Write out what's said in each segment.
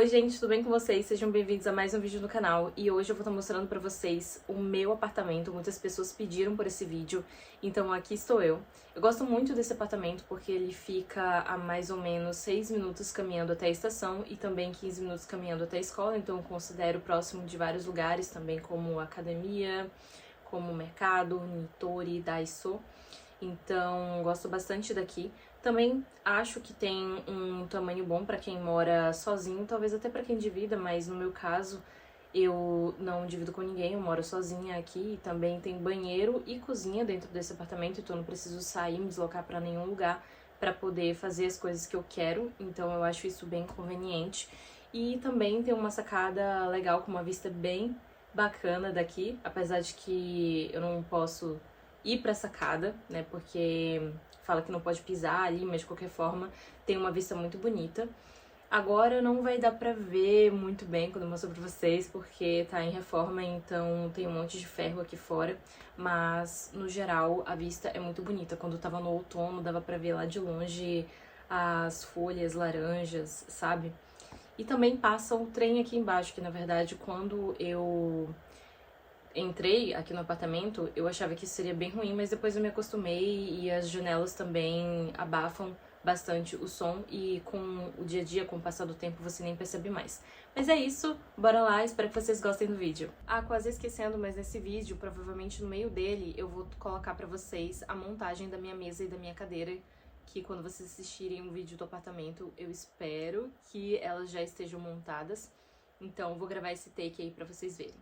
Oi gente, tudo bem com vocês? Sejam bem-vindos a mais um vídeo no canal e hoje eu vou estar mostrando pra vocês o meu apartamento. Muitas pessoas pediram por esse vídeo, então aqui estou eu. Eu gosto muito desse apartamento porque ele fica a mais ou menos 6 minutos caminhando até a estação e também 15 minutos caminhando até a escola, então eu considero próximo de vários lugares também, como academia, como mercado, Nitori, Daiso. Então gosto bastante daqui. Também acho que tem um tamanho bom para quem mora sozinho, talvez até para quem divida, mas no meu caso eu não divido com ninguém, eu moro sozinha aqui e também tem banheiro e cozinha dentro desse apartamento, então eu não preciso sair, me deslocar para nenhum lugar para poder fazer as coisas que eu quero, então eu acho isso bem conveniente. E também tem uma sacada legal com uma vista bem bacana daqui, apesar de que eu não posso ir pra sacada, né, porque fala que não pode pisar ali, mas de qualquer forma tem uma vista muito bonita. Agora não vai dar pra ver muito bem quando eu mostro pra vocês, porque tá em reforma, então tem um monte de ferro aqui fora, mas no geral a vista é muito bonita. Quando tava no outono dava pra ver lá de longe as folhas laranjas, sabe? E também passa o trem aqui embaixo, que na verdade quando eu entrei aqui no apartamento, eu achava que isso seria bem ruim, mas depois eu me acostumei e as janelas também abafam bastante o som e com o dia a dia, com o passar do tempo, você nem percebe mais. Mas é isso, bora lá, espero que vocês gostem do vídeo. Ah, quase esquecendo, mas nesse vídeo, provavelmente no meio dele, eu vou colocar pra vocês a montagem da minha mesa e da minha cadeira, que quando vocês assistirem o vídeo do apartamento, eu espero que elas já estejam montadas. Então vou gravar esse take aí pra vocês verem.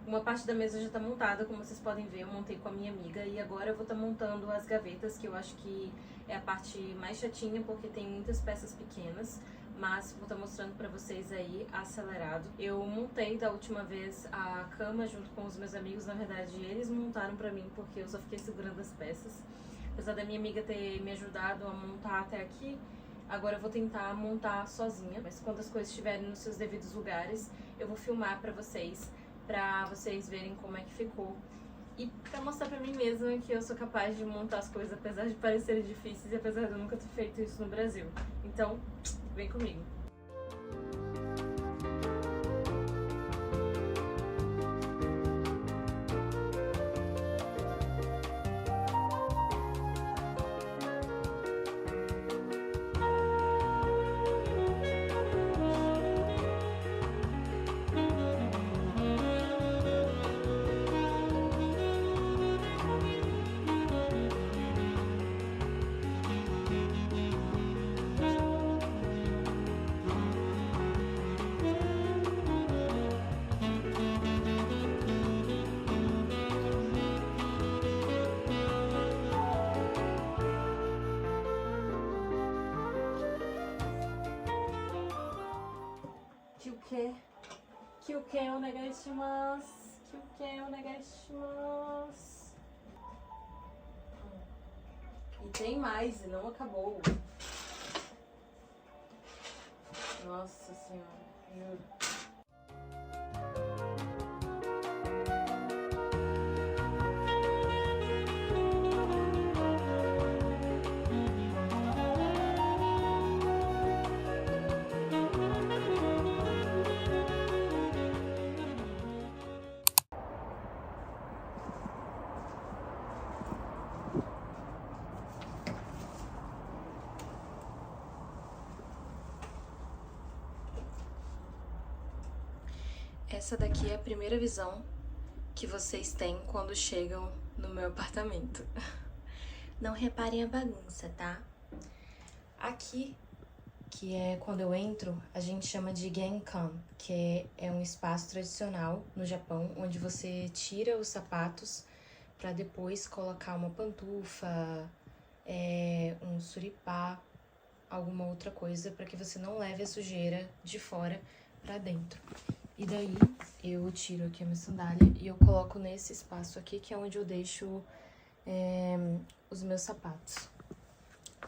Uma parte da mesa já tá montada, como vocês podem ver, eu montei com a minha amiga e agora eu vou estar montando as gavetas, que eu acho que é a parte mais chatinha porque tem muitas peças pequenas, mas vou estar mostrando pra vocês aí acelerado. Eu montei da última vez a cama junto com os meus amigos, na verdade eles montaram pra mim porque eu só fiquei segurando as peças. Apesar da minha amiga ter me ajudado a montar até aqui, agora eu vou tentar montar sozinha, mas quando as coisas estiverem nos seus devidos lugares, eu vou filmar pra vocês verem como é que ficou. E pra mostrar pra mim mesma que eu sou capaz de montar as coisas, apesar de parecerem difíceis e apesar de eu nunca ter feito isso no Brasil. Então, vem comigo. Kyuken onegaishimasu. Kyuken onegaishimasu. E tem mais, e não acabou. Nossa senhora, juro. Essa daqui é a primeira visão que vocês têm quando chegam no meu apartamento. Não reparem a bagunça, tá? Aqui, que é quando eu entro, a gente chama de Genkan, que é um espaço tradicional no Japão, onde você tira os sapatos para depois colocar uma pantufa, um suripá, alguma outra coisa, para que você não leve a sujeira de fora para dentro. E daí eu tiro aqui a minha sandália e eu coloco nesse espaço aqui, que é onde eu deixo os meus sapatos.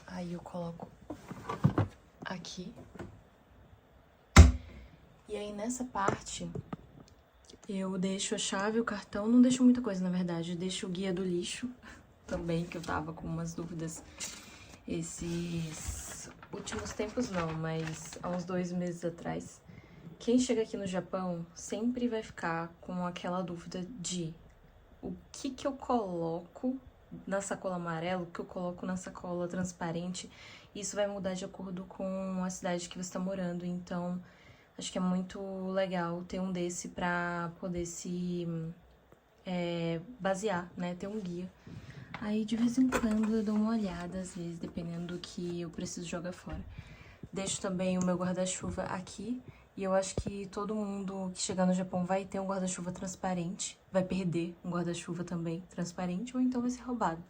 Aí eu coloco aqui. E aí nessa parte eu deixo a chave, o cartão, não deixo muita coisa na verdade, eu deixo o guia do lixo também, que eu tava com umas dúvidas esses últimos tempos não, mas há uns 2 meses atrás. Quem chega aqui no Japão sempre vai ficar com aquela dúvida de o que eu coloco na sacola amarela, o que eu coloco na sacola transparente. Isso vai mudar de acordo com a cidade que você está morando, então acho que é muito legal ter um desse pra poder se basear, né? Ter um guia. Aí de vez em quando eu dou uma olhada, às vezes, dependendo do que eu preciso jogar fora. Deixo também o meu guarda-chuva aqui. E eu acho que todo mundo que chegar no Japão vai ter um guarda-chuva transparente. Vai perder um guarda-chuva também transparente, ou então vai ser roubado.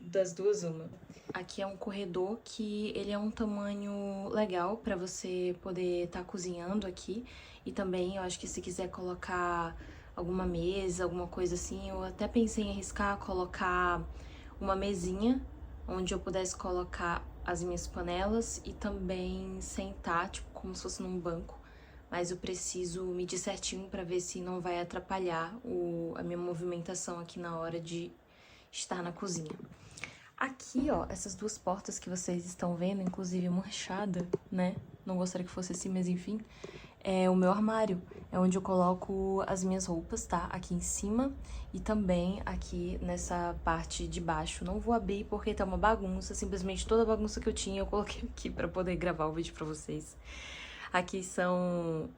Das duas, uma. Aqui é um corredor que ele é um tamanho legal pra você poder estar cozinhando aqui. E também eu acho que se quiser colocar alguma mesa, alguma coisa assim, eu até pensei em arriscar colocar uma mesinha onde eu pudesse colocar as minhas panelas e também sentar, tipo, como se fosse num banco. Mas eu preciso medir certinho pra ver se não vai atrapalhar a minha movimentação aqui na hora de estar na cozinha. Aqui, ó, essas duas portas que vocês estão vendo, inclusive manchada, né? Não gostaria que fosse assim, mas enfim. É o meu armário, é onde eu coloco as minhas roupas, tá? Aqui em cima e também aqui nessa parte de baixo. Não vou abrir porque tá uma bagunça, simplesmente toda a bagunça que eu tinha eu coloquei aqui pra poder gravar o vídeo pra vocês. Aqui são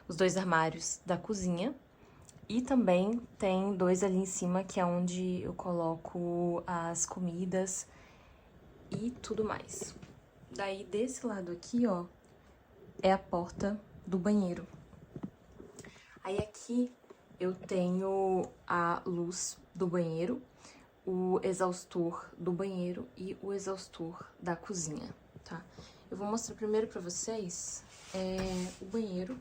os dois armários da cozinha. E também tem dois ali em cima, que é onde eu coloco as comidas e tudo mais. Daí, desse lado aqui, ó, é a porta do banheiro. Aí aqui eu tenho a luz do banheiro, o exaustor do banheiro e o exaustor da cozinha, tá? Eu vou mostrar primeiro pra vocês o banheiro.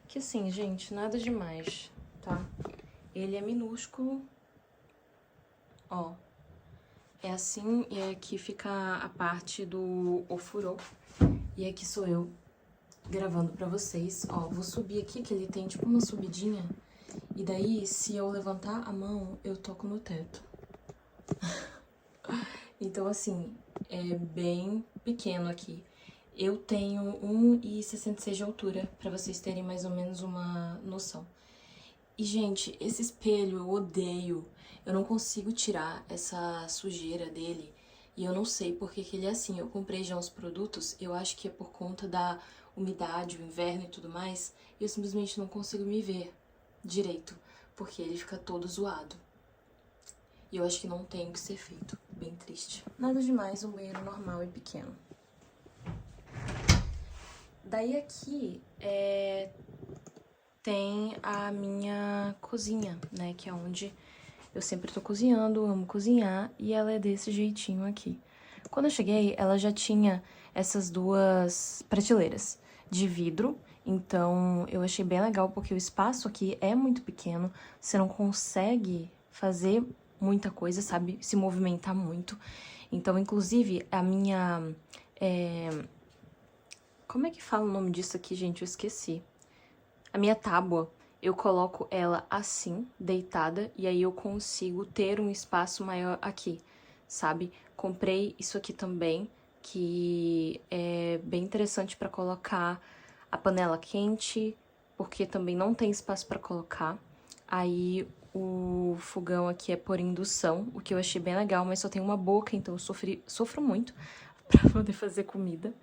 Que assim, gente, nada demais, tá? Ele é minúsculo, ó. É assim, e aqui fica a parte do ofurô. E aqui sou eu gravando pra vocês. Ó, vou subir aqui, que ele tem tipo uma subidinha. E daí, se eu levantar a mão, eu toco no teto. Então, assim, é bem pequeno aqui. Eu tenho 1,66 de altura, pra vocês terem mais ou menos uma noção. E, gente, esse espelho eu odeio. Eu não consigo tirar essa sujeira dele. E eu não sei por que ele é assim. Eu comprei já os produtos, eu acho que é por conta da umidade, o inverno e tudo mais. E eu simplesmente não consigo me ver direito, porque ele fica todo zoado. E eu acho que não tem o que ser feito. Bem triste. Nada demais, um banheiro normal e pequeno. Daí aqui tem a minha cozinha, né? Que é onde eu sempre tô cozinhando, amo cozinhar. E ela é desse jeitinho aqui. Quando eu cheguei, ela já tinha essas duas prateleiras de vidro. Então, eu achei bem legal, porque o espaço aqui é muito pequeno. Você não consegue fazer muita coisa, sabe? Se movimentar muito. Então, inclusive, a minha... Como é que fala o nome disso aqui, gente? Eu esqueci. A minha tábua, eu coloco ela assim, deitada, e aí eu consigo ter um espaço maior aqui, sabe? Comprei isso aqui também, que é bem interessante pra colocar a panela quente, porque também não tem espaço pra colocar. Aí o fogão aqui é por indução, o que eu achei bem legal, mas só tem uma boca, então eu sofro muito pra poder fazer comida.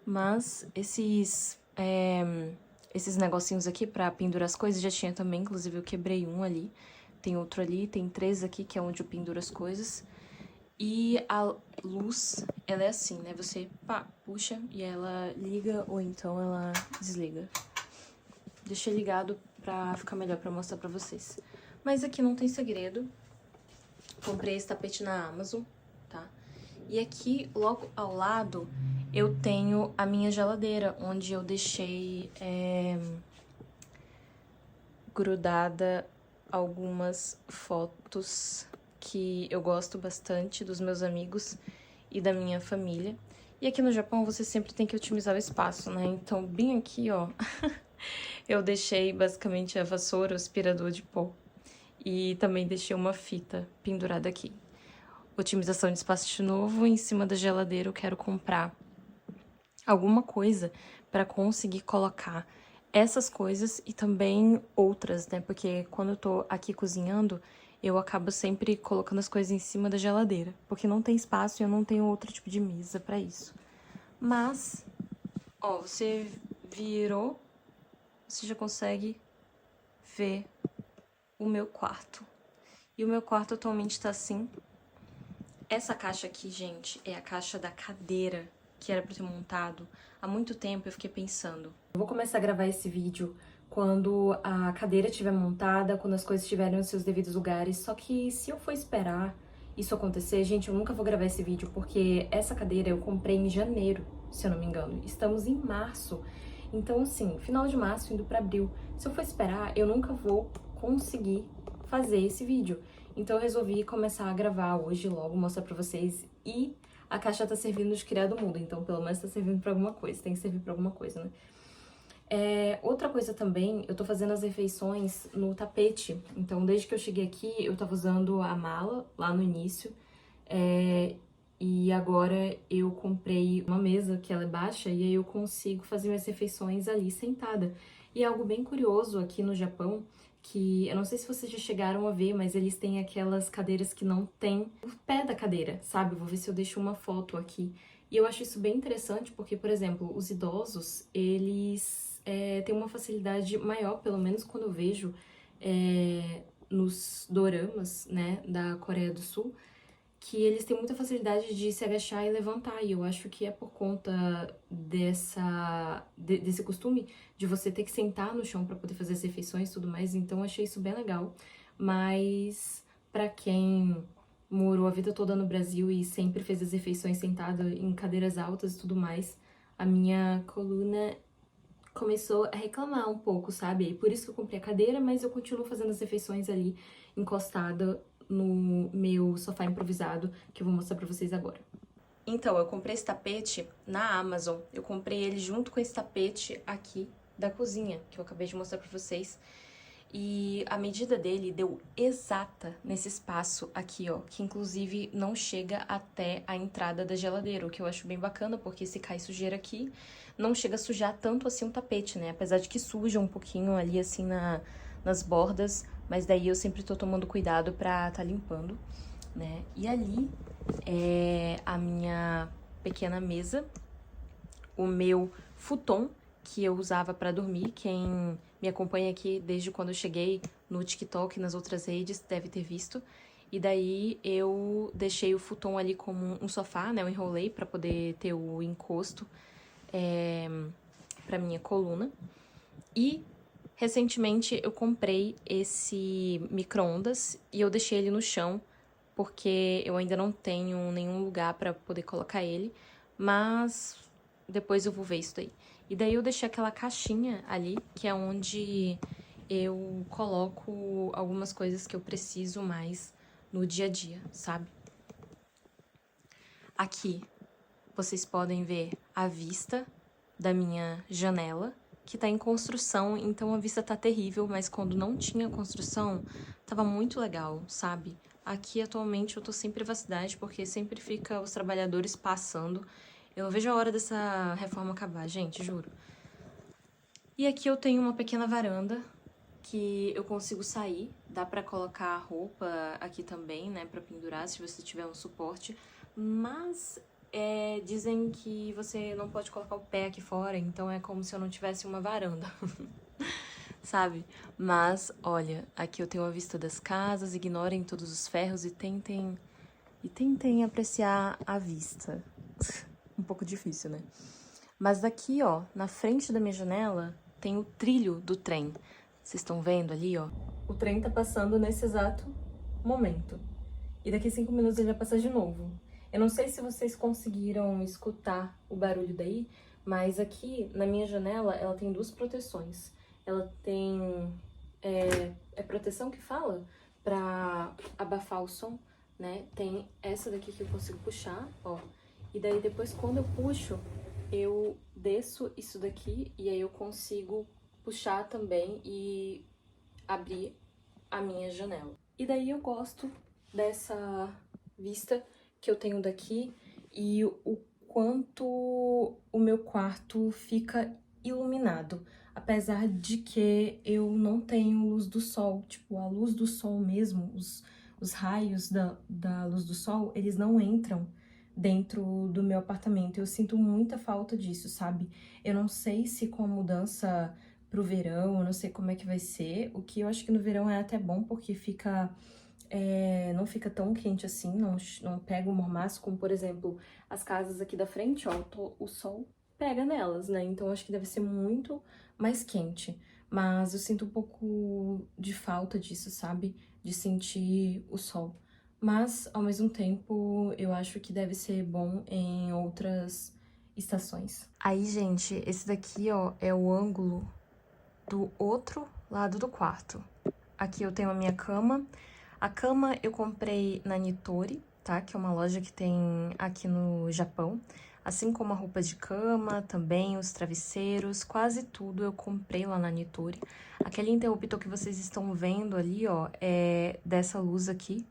Mas esses negocinhos aqui pra pendurar as coisas já tinha também, inclusive eu quebrei um ali. Tem outro ali, tem 3 aqui, que é onde eu penduro as coisas. E a luz, ela é assim, né? Você puxa e ela liga ou então ela desliga. Deixei ligado pra ficar melhor pra mostrar pra vocês. Mas aqui não tem segredo. Comprei esse tapete na Amazon, tá? E aqui, logo ao lado, eu tenho a minha geladeira, onde eu deixei grudada algumas fotos que eu gosto bastante dos meus amigos e da minha família. E aqui no Japão você sempre tem que otimizar o espaço, né? Então, bem aqui, ó, eu deixei basicamente a vassoura, o aspirador de pó. E também deixei uma fita pendurada aqui. Otimização de espaço de novo. Em cima da geladeira eu quero comprar alguma coisa pra conseguir colocar essas coisas e também outras, né? Porque quando eu tô aqui cozinhando, eu acabo sempre colocando as coisas em cima da geladeira, porque não tem espaço e eu não tenho outro tipo de mesa pra isso. Mas, ó, você virou, você já consegue ver o meu quarto. E o meu quarto atualmente tá assim. Essa caixa aqui, gente, é a caixa da cadeira que era pra eu ter montado. Há muito tempo eu fiquei pensando. Eu vou começar a gravar esse vídeo quando a cadeira estiver montada, quando as coisas estiverem nos seus devidos lugares. Só que se eu for esperar isso acontecer, gente, eu nunca vou gravar esse vídeo, porque essa cadeira eu comprei em janeiro, se eu não me engano. Estamos em março. Então, assim, final de março indo pra abril. Se eu for esperar, eu nunca vou conseguir fazer esse vídeo. Então eu resolvi começar a gravar hoje logo, mostrar pra vocês. E a caixa tá servindo de criado mudo, então pelo menos tá servindo pra alguma coisa. Tem que servir pra alguma coisa, né? Outra coisa também, eu tô fazendo as refeições no tapete. Então desde que eu cheguei aqui, eu tava usando a mala lá no início. E agora eu comprei uma mesa que ela é baixa e aí eu consigo fazer minhas refeições ali sentada. E é algo bem curioso aqui no Japão, que eu não sei se vocês já chegaram a ver, mas eles têm aquelas cadeiras que não tem o pé da cadeira, sabe? Vou ver se eu deixo uma foto aqui. E eu acho isso bem interessante porque, por exemplo, os idosos, eles têm uma facilidade maior, pelo menos quando eu vejo nos doramas, né, da Coreia do Sul, que eles têm muita facilidade de se agachar e levantar, e eu acho que é por conta desse costume de você ter que sentar no chão para poder fazer as refeições e tudo mais, então eu achei isso bem legal. Mas para quem morou a vida toda no Brasil e sempre fez as refeições sentado em cadeiras altas e tudo mais, a minha coluna começou a reclamar um pouco, sabe? E por isso que eu comprei a cadeira, mas eu continuo fazendo as refeições ali encostada no meu sofá improvisado, que eu vou mostrar pra vocês agora. Então, eu comprei esse tapete na Amazon. Eu comprei ele junto com esse tapete aqui da cozinha, que eu acabei de mostrar pra vocês. E a medida dele deu exata nesse espaço aqui, ó, que inclusive não chega até a entrada da geladeira, o que eu acho bem bacana, porque se cai sujeira aqui, não chega a sujar tanto assim o tapete, né? Apesar de que suja um pouquinho ali assim nas bordas, mas daí eu sempre tô tomando cuidado pra tá limpando, né? E ali é a minha pequena mesa, o meu futon que eu usava pra dormir. Quem me acompanha aqui desde quando eu cheguei no TikTok e nas outras redes deve ter visto. E daí eu deixei o futon ali como um sofá, né? Eu enrolei pra poder ter o encosto pra minha coluna. E recentemente eu comprei esse micro-ondas e eu deixei ele no chão porque eu ainda não tenho nenhum lugar pra poder colocar ele, mas depois eu vou ver isso daí. E daí eu deixei aquela caixinha ali, que é onde eu coloco algumas coisas que eu preciso mais no dia a dia, sabe? Aqui vocês podem ver a vista da minha janela, que tá em construção, então a vista tá terrível, mas quando não tinha construção, tava muito legal, sabe? Aqui atualmente eu tô sem privacidade, porque sempre fica os trabalhadores passando. Eu não vejo a hora dessa reforma acabar, gente, juro. E aqui eu tenho uma pequena varanda que eu consigo sair, dá pra colocar roupa aqui também, né, pra pendurar se você tiver um suporte, mas dizem que você não pode colocar o pé aqui fora, então é como se eu não tivesse uma varanda, sabe? Mas, olha, aqui eu tenho a vista das casas, ignorem todos os ferros e tentem apreciar a vista. Um pouco difícil, né? Mas daqui, ó, na frente da minha janela, tem o trilho do trem. Vocês estão vendo ali, ó? O trem tá passando nesse exato momento. E daqui 5 minutos ele vai passar de novo. Eu não sei se vocês conseguiram escutar o barulho daí, mas aqui na minha janela ela tem duas proteções. Ela tem... É proteção que fala? Pra abafar o som, né? Tem essa daqui que eu consigo puxar, ó. E daí depois quando eu puxo, eu desço isso daqui e aí eu consigo puxar também e abrir a minha janela. E daí eu gosto dessa vista que eu tenho daqui e o quanto o meu quarto fica iluminado, apesar de que eu não tenho luz do sol, tipo, a luz do sol mesmo, os raios da luz do sol, eles não entram dentro do meu apartamento. Eu sinto muita falta disso, sabe? Eu não sei se com a mudança pro verão, eu não sei como é que vai ser. O que eu acho que no verão é até bom, porque fica... não fica tão quente assim, não pega o mormaço, como por exemplo, as casas aqui da frente, ó, o sol pega nelas, né? Então acho que deve ser muito mais quente. Mas eu sinto um pouco de falta disso, sabe? De sentir o sol. Mas, ao mesmo tempo, eu acho que deve ser bom em outras estações. Aí, gente, esse daqui, ó, é o ângulo do outro lado do quarto. Aqui eu tenho a minha cama. A cama eu comprei na Nitori, tá? Que é uma loja que tem aqui no Japão. Assim como a roupa de cama, também os travesseiros, quase tudo eu comprei lá na Nitori. Aquele interruptor que vocês estão vendo ali, ó, é dessa luz aqui,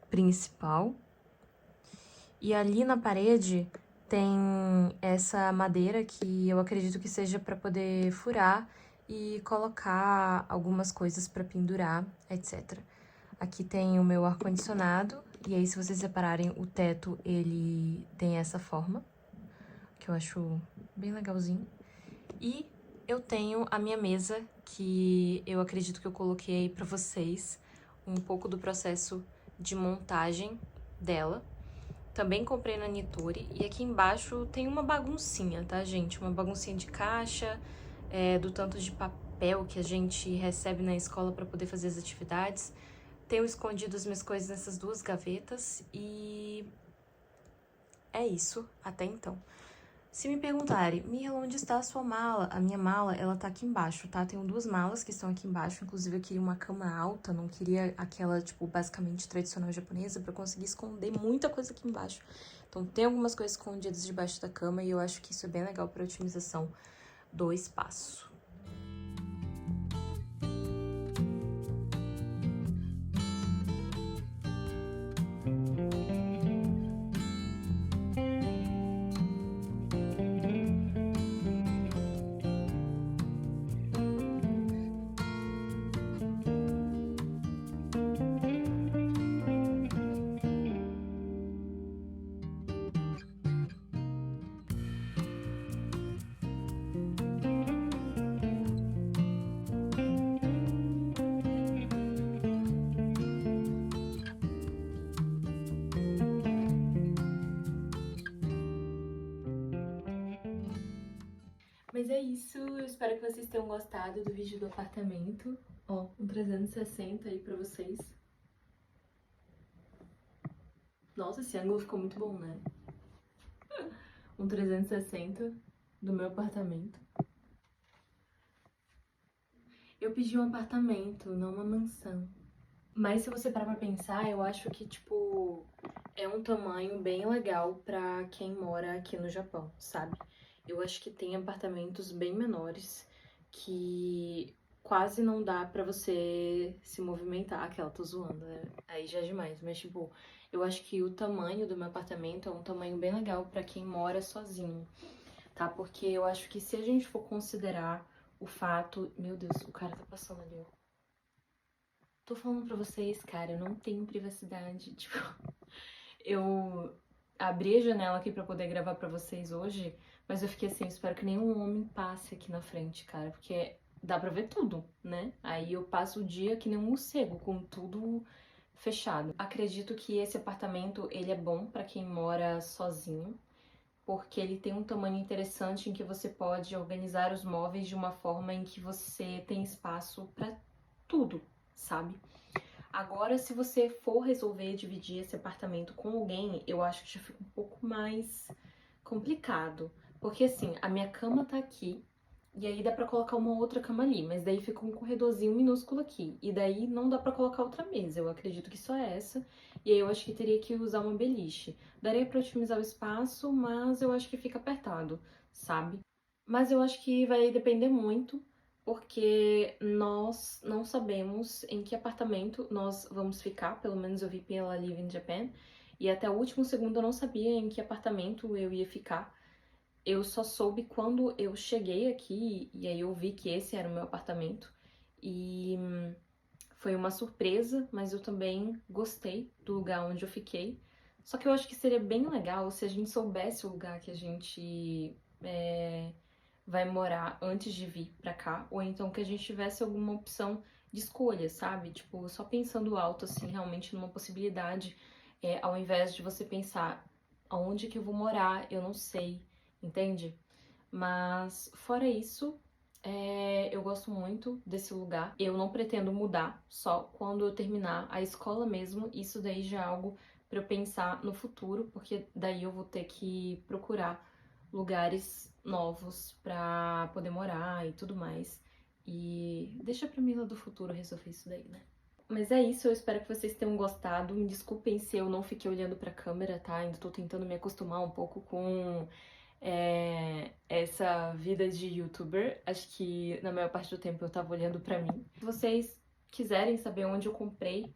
principal. E ali na parede tem essa madeira que eu acredito que seja para poder furar e colocar algumas coisas para pendurar, etc. Aqui tem o meu ar-condicionado, e aí se vocês repararem, o teto, ele tem essa forma, que eu acho bem legalzinho. E eu tenho a minha mesa, que eu acredito que eu coloquei aí pra vocês um pouco do processo de montagem dela. Também comprei na Nitori, e aqui embaixo tem uma baguncinha, tá, gente? Uma baguncinha de caixa, do tanto de papel que a gente recebe na escola pra poder fazer as atividades. Tenho escondido as minhas coisas nessas duas gavetas e é isso até então. Se me perguntarem, Mia, onde está a sua mala? A minha mala, ela tá aqui embaixo, tá? Tenho duas malas que estão aqui embaixo, inclusive eu queria uma cama alta, não queria aquela, tipo, basicamente tradicional japonesa, pra conseguir esconder muita coisa aqui embaixo. Então tem algumas coisas escondidas debaixo da cama e eu acho que isso é bem legal pra otimização do espaço. Mas é isso, eu espero que vocês tenham gostado do vídeo do apartamento. Ó, um 360 aí pra vocês. Nossa, esse ângulo ficou muito bom, né? Um 360 do meu apartamento. Eu pedi um apartamento, não uma mansão. Mas se você parar pra pensar, eu acho que, tipo, é um tamanho bem legal pra quem mora aqui no Japão, sabe? Eu acho que tem apartamentos bem menores que quase não dá pra você se movimentar. Aquela, tô zoando, né? Aí já é demais. Mas, tipo, eu acho que o tamanho do meu apartamento é um tamanho bem legal pra quem mora sozinho, tá? Porque eu acho que se a gente for considerar o fato... Meu Deus, o cara tá passando ali, ó. Tô falando pra vocês, cara, eu não tenho privacidade. Tipo, eu abri a janela aqui pra poder gravar pra vocês hoje, mas eu fiquei assim, eu espero que nenhum homem passe aqui na frente, cara, porque dá pra ver tudo, né? Aí eu passo o dia que nem um morcego, com tudo fechado. Acredito que esse apartamento, ele é bom pra quem mora sozinho, porque ele tem um tamanho interessante em que você pode organizar os móveis de uma forma em que você tem espaço pra tudo, sabe? Agora, se você for resolver dividir esse apartamento com alguém, eu acho que já fica um pouco mais complicado. Porque assim, a minha cama tá aqui, e aí dá pra colocar uma outra cama ali, mas daí fica um corredorzinho minúsculo aqui. E daí não dá pra colocar outra mesa, eu acredito que só essa. E aí eu acho que teria que usar uma beliche. Daria pra otimizar o espaço, mas eu acho que fica apertado, sabe? Mas eu acho que vai depender muito, porque nós não sabemos em que apartamento nós vamos ficar, pelo menos eu vi pela Live in Japan, E até o último segundo eu não sabia em que apartamento eu ia ficar. Eu só soube quando eu cheguei aqui e aí eu vi que esse era o meu apartamento. E foi uma surpresa, mas eu também gostei do lugar onde eu fiquei. Só que eu acho que seria bem legal se a gente soubesse o lugar que a gente vai morar antes de vir pra cá, ou então que a gente tivesse alguma opção de escolha, sabe? Tipo, só pensando alto, assim, realmente numa possibilidade, ao invés de você pensar aonde que eu vou morar, eu não sei, entende? Mas fora isso, eu gosto muito desse lugar. Eu não pretendo mudar só quando eu terminar a escola mesmo. Isso daí já é algo para eu pensar no futuro, porque daí eu vou ter que procurar lugares novos para poder morar e tudo mais. E deixa pra mim lá do futuro resolver isso daí, né? Mas é isso, eu espero que vocês tenham gostado. Me desculpem se eu não fiquei olhando pra câmera, tá? Ainda tô tentando me acostumar um pouco com essa vida de youtuber. Acho que na maior parte do tempo eu tava olhando pra mim. Se vocês quiserem saber onde eu comprei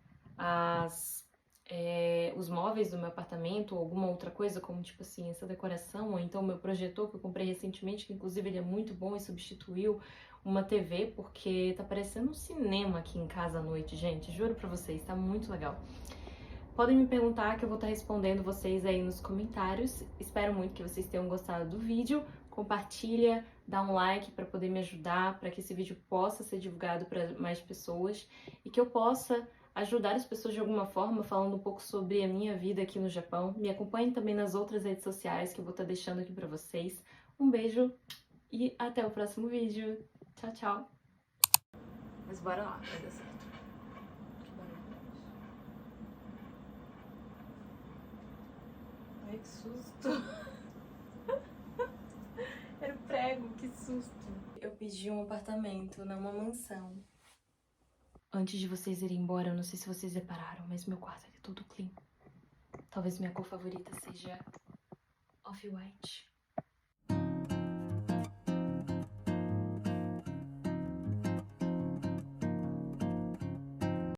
os móveis do meu apartamento ou alguma outra coisa, como tipo assim, essa decoração, ou então o meu projetor que eu comprei recentemente, que inclusive ele é muito bom e substituiu uma TV, porque tá parecendo um cinema aqui em casa à noite, gente. Juro pra vocês, tá muito legal. Podem me perguntar que eu vou estar respondendo vocês aí nos comentários. Espero muito que vocês tenham gostado do vídeo. Compartilha, dá um like para poder me ajudar, para que esse vídeo possa ser divulgado para mais pessoas e que eu possa ajudar as pessoas de alguma forma, falando um pouco sobre a minha vida aqui no Japão. Me acompanhem também nas outras redes sociais que eu vou estar deixando aqui para vocês. Um beijo e até o próximo vídeo. Tchau, tchau. Mas bora lá, vai dar certo. Ai, que susto! Era o prego, que susto! Eu pedi um apartamento, não uma mansão. Antes de vocês irem embora, eu não sei se vocês repararam, mas meu quarto é todo clean. Talvez minha cor favorita seja off-white.